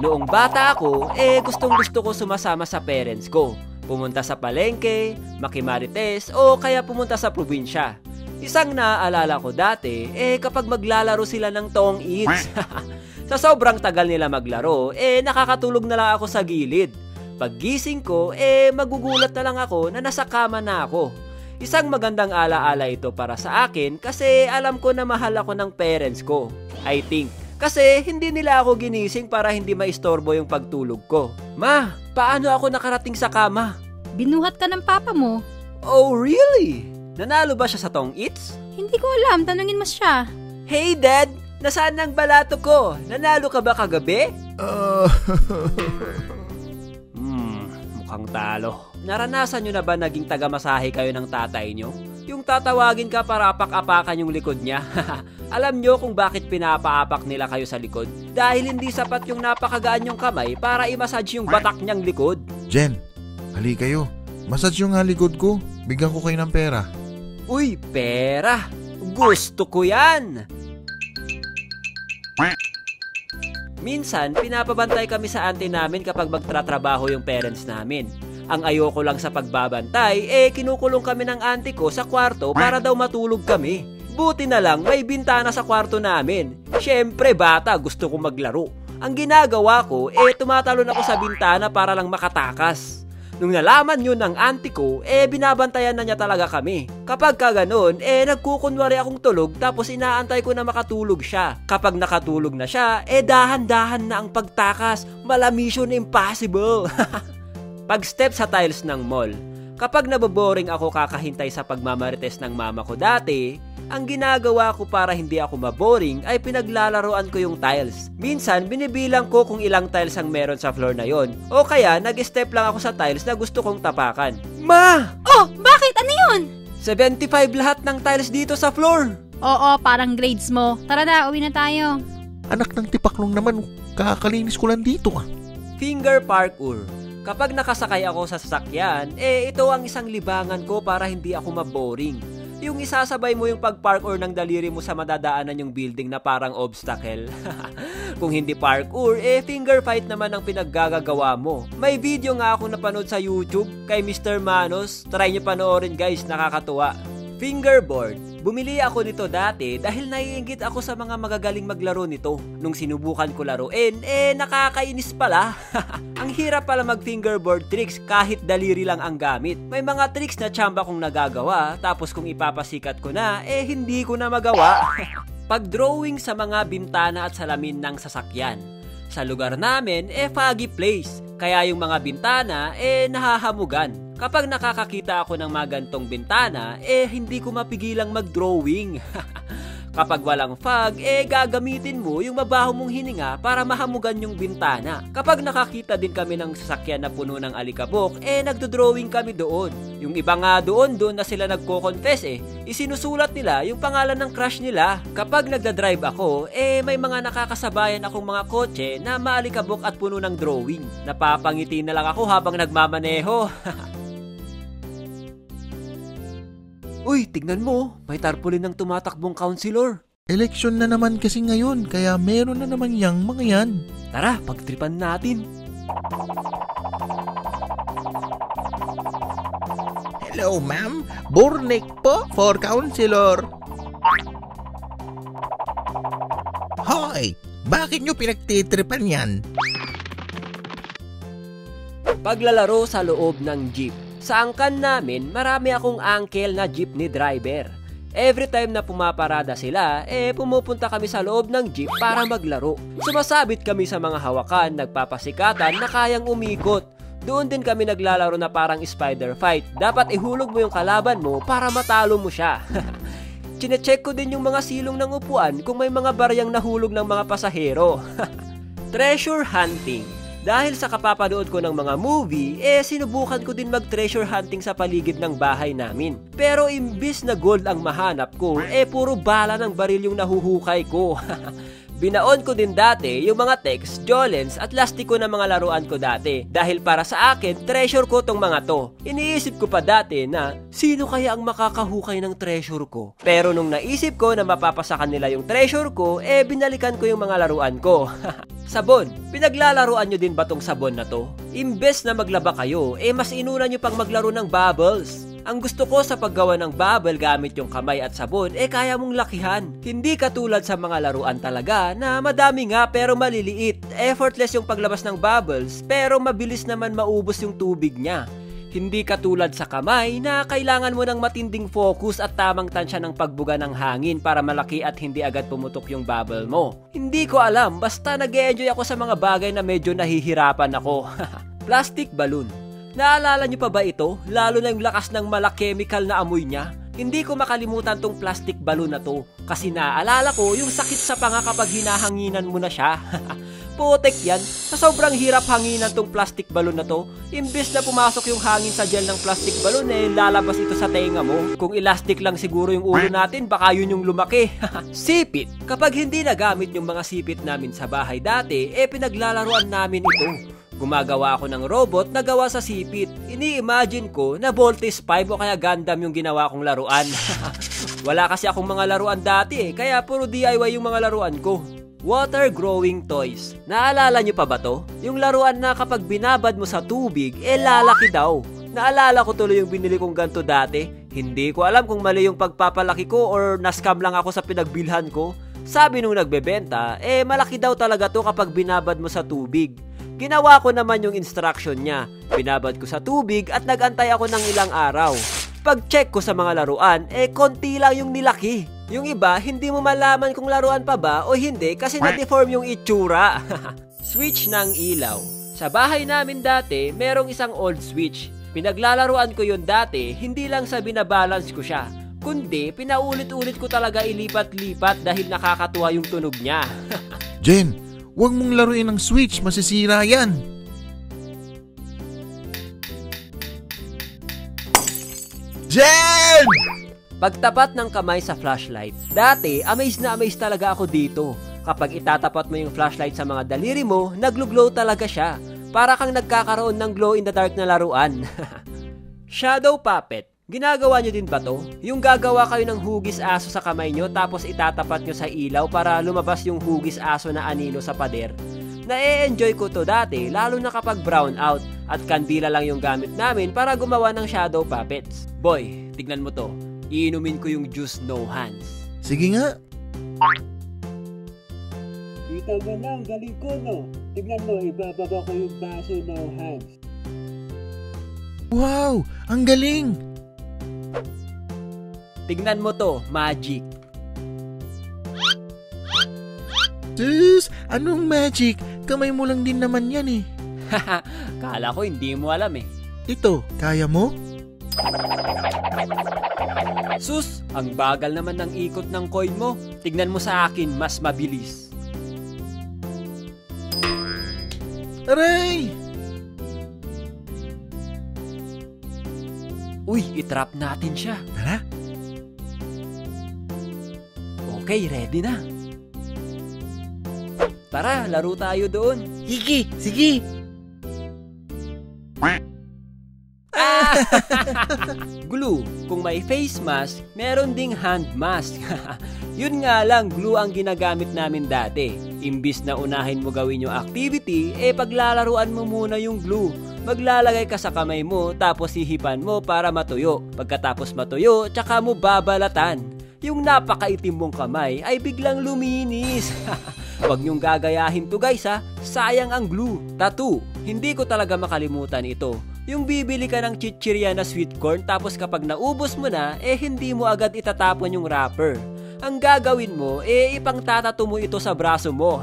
Noong bata ako, gustong gusto ko sumasama sa parents ko. Pumunta sa palengke, makimarites, o kaya pumunta sa probinsya. Isang naaalala ko dati, kapag maglalaro sila ng tong eats. Sa sobrang tagal nila maglaro, nakakatulog na lang ako sa gilid. Paggising ko, magugulat na lang ako na nasa kama na ako. Isang magandang alaala ito para sa akin kasi alam ko na mahal ako ng parents ko. I think. Kasi hindi nila ako ginising para hindi maistorbo yung pagtulog ko. Ma, paano ako nakarating sa kama? Binuhat ka ng papa mo. Oh, really? Nanalo ba siya sa tong eats? Hindi ko alam, tanungin mo siya. Hey Dad, nasaan ang balato ko? Nanalo ka ba kagabi? Mukhang talo. Naranasan nyo na ba naging tagamasahe kayo ng tatay nyo? Yung tatawagin ka para apak-apakan yung likod niya. Alam nyo kung bakit pinapaapak nila kayo sa likod? Dahil hindi sapat yung napakagaan yung kamay para i-massage yung batak niyang likod. Jen, hali kayo. Massage yung likod ko. Bigyan ko kayo ng pera. Uy, pera! Gusto ko yan! Minsan, pinapabantay kami sa auntie namin kapag magtratrabaho yung parents namin. Ang ayoko lang sa pagbabantay, kinukulong kami ng auntie ko sa kwarto para daw matulog kami. Buti na lang may bintana sa kwarto namin. Syempre bata, gusto ko maglaro. Ang ginagawa ko, tumatalon ako sa bintana para lang makatakas. Nung nalaman yun ng auntie ko, binabantayan na niya talaga kami. Kapag kaganon, nagkukunwari akong tulog tapos inaantay ko na makatulog siya. Kapag nakatulog na siya, dahan-dahan na ang pagtakas. Mission impossible. Pag-step sa tiles ng mall. Kapag naboboring ako kakahintay sa pagmamarites ng mama ko dati, ang ginagawa ko para hindi ako maboring ay pinaglalaroan ko yung tiles. Minsan, binibilang ko kung ilang tiles ang meron sa floor na yon. O kaya, nag-step lang ako sa tiles na gusto kong tapakan. Ma! Oh, bakit? Ano yun? 75 lahat ng tiles dito sa floor. Oo, parang grades mo. Tara na, uwi na tayo. Anak ng tipaklong naman, kakalinis ko lang dito ah. Finger parkour. Kapag nakasakay ako sa sasakyan, ito ang isang libangan ko para hindi ako maboring. Yung isasabay mo yung pag-parkour ng daliri mo sa madadaanan yung building na parang obstacle. Kung hindi parkour, finger fight naman ang pinaggagawa mo. May video nga ako napanood sa YouTube kay Mr. Manos. Try nyo panoorin guys, nakakatuwa. Fingerboard. Bumili ako nito dati dahil naiinggit ako sa mga magagaling maglaro nito. Nung sinubukan ko laruin, nakakainis pala. Ang hirap pala mag-fingerboard tricks kahit daliri lang ang gamit. May mga tricks na tsamba kong nagagawa, tapos kung ipapasikat ko na, hindi ko na magawa. Pag-drawing sa mga bintana at salamin ng sasakyan. Sa lugar namin, foggy place. Kaya yung mga bintana, nahahamugan. Kapag nakakakita ako ng mga gantong bintana, hindi ko mapigilang mag-drawing. Kapag walang fog, gagamitin mo yung mabaho mong hininga para mahamugan yung bintana. Kapag nakakita din kami ng sasakyan na puno ng alikabok, nagdo-drawing kami doon. Yung iba nga doon na sila nagko-confess isinusulat nila yung pangalan ng crush nila. Kapag nagda-drive ako, may mga nakakasabayan akong mga kotse na maalikabok at puno ng drawing. Napapangiti na lang ako habang nagmamaneho. Uy, tignan mo, may tarpaulin ng tumatakbong counselor. Eleksyon na naman kasi ngayon, kaya meron na naman yang mga yan. Tara, pagtripan natin. Hello, ma'am. Burnik po for counselor. Hoy, bakit nyo pinagtitripan yan? Paglalaro sa loob ng jeep. Sa angkan namin, marami akong uncle na jeepney driver. Every time na pumaparada sila, pumupunta kami sa loob ng jeep para maglaro. Sumasabit kami sa mga hawakan, nagpapasikatan na kayang umikot. Doon din kami naglalaro na parang spider fight. Dapat ihulog mo yung kalaban mo para matalo mo siya. Chinecheck ko din yung mga silong ng upuan kung may mga baryang nahulog ng mga pasahero. Treasure hunting. Dahil sa kapapanood ko ng mga movie, sinubukan ko din mag-treasure hunting sa paligid ng bahay namin. Pero imbis na gold ang mahanap ko, puro bala ng baril yung nahuhukay ko. Binaon ko din dati yung mga text, jolens at lastiko na mga laruan ko dati. Dahil para sa akin, treasure ko tong mga to. Iniisip ko pa dati na, sino kaya ang makakahukay ng treasure ko? Pero nung naisip ko na mapapasakan nila yung treasure ko, binalikan ko yung mga laruan ko. Sabon. Pinaglalaruan nyo din ba tong sabon na to? Imbes na maglaba kayo, mas inuna nyo pang maglaro ng bubbles. Ang gusto ko sa paggawa ng bubble gamit yung kamay at sabon, kaya mong lakihan. Hindi katulad sa mga laruan talaga na madami nga pero maliliit. Effortless yung paglabas ng bubbles pero mabilis naman maubos yung tubig niya. Hindi katulad sa kamay na kailangan mo ng matinding focus at tamang tansya ng pagbuga ng hangin para malaki at hindi agad pumutok yung bubble mo. Hindi ko alam, basta nag-e-enjoy ako sa mga bagay na medyo nahihirapan ako. Plastic balloon. Naalala nyo pa ba ito? Lalo na yung lakas ng chemical na amoy niya. Hindi ko makalimutan tong plastic balloon na to kasi naalala ko yung sakit sa panga kapag hinahanginan mo na siya. Putek yan, sa sobrang hirap hanginan tong plastic balloon na to, imbes na pumasok yung hangin sa gel ng plastic balloon lalabas ito sa tenga mo. Kung elastic lang siguro yung ulo natin, baka yun yung lumaki. Sipit. Kapag hindi nagamit yung mga sipit namin sa bahay dati, pinaglalaruan namin ito. Gumagawa ako ng robot na gawa sa sipit. Ini-imagine ko na Voltes 5 o kaya Gundam yung ginawa kong laruan. Wala kasi akong mga laruan dati kaya puro DIY yung mga laruan ko. Water growing toys. Naalala nyo pa ba to? Yung laruan na kapag binabad mo sa tubig, lalaki daw. Naalala ko tuloy yung binili kong ganto dati. Hindi ko alam kung mali yung pagpapalaki ko or na-scam lang ako sa pinagbilhan ko. Sabi nung nagbebenta, malaki daw talaga to kapag binabad mo sa tubig. Ginawa ko naman yung instruction niya. Binabad ko sa tubig at nagantay ako ng ilang araw. Pag-check ko sa mga laruan, konti lang yung nilaki. Yung iba, hindi mo malaman kung laruan pa ba o hindi kasi na-deform yung itsura. Switch ng ilaw. Sa bahay namin dati, merong isang old switch. Pinaglalaruan ko yun dati, hindi lang sa binabalance ko siya, kundi pinaulit-ulit ko talaga ilipat-lipat dahil nakakatuwa yung tunog niya. Jen, huwag mong laruin ng switch, masisira yan. Jen! Pagtapat ng kamay sa flashlight. Dati, amazed na amazed talaga ako dito. Kapag itatapat mo yung flashlight sa mga daliri mo, naglo-glow talaga siya. Para kang nagkakaroon ng glow in the dark na laruan. Shadow puppet. Ginagawa nyo din ba to? Yung gagawa kayo ng hugis aso sa kamay nyo tapos itatapat nyo sa ilaw para lumabas yung hugis aso na anino sa pader. Na-e-enjoy ko to dati lalo na kapag brown out at kandila lang yung gamit namin para gumawa ng shadow puppets. Boy, tignan mo to. Iinumin ko yung juice no hands. Sige nga. Kita mo na, ang galing ko no. Tignan mo, ibababa ko yung baso no hands. Wow, ang galing. Tignan mo to, magic. Sus, anong magic? Kamay mo lang din naman yan Haha, kala ko hindi mo alam Ito, kaya mo? Sus, ang bagal naman ng ikot ng coin mo. Tignan mo sa akin, mas mabilis. Aray! Uy, itrap natin siya. Tara. Okay, ready na. Tara, laro tayo doon. Sige, sige. Glue. Kung may face mask, meron ding hand mask. Yun nga lang, glue ang ginagamit namin dati. Imbis na unahin mo gawin yung activity, paglalaruan mo muna yung glue. Maglalagay ka sa kamay mo, tapos hihipan mo para matuyo. Pagkatapos matuyo, tsaka mo babalatan. Yung napakaitim mong kamay ay biglang luminis. Huwag niyong gagayahin to guys sayang ang glue. Tattoo. Hindi ko talaga makalimutan ito. Yung bibili ka ng chichirya na sweet corn tapos kapag naubos mo na, hindi mo agad itatapon yung wrapper. Ang gagawin mo, ipangtatato mo ito sa braso mo.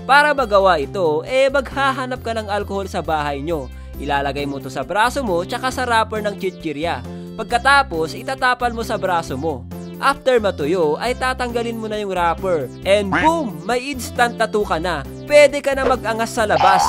Para magawa ito, maghahanap ka ng alcohol sa bahay nyo. Ilalagay mo to sa braso mo tsaka sa wrapper ng chichirya. Pagkatapos, itatapal mo sa braso mo. After matuyo, ay tatanggalin mo na yung wrapper. And boom! May instant tattoo ka na. Pwede ka na mag-angas sa labas.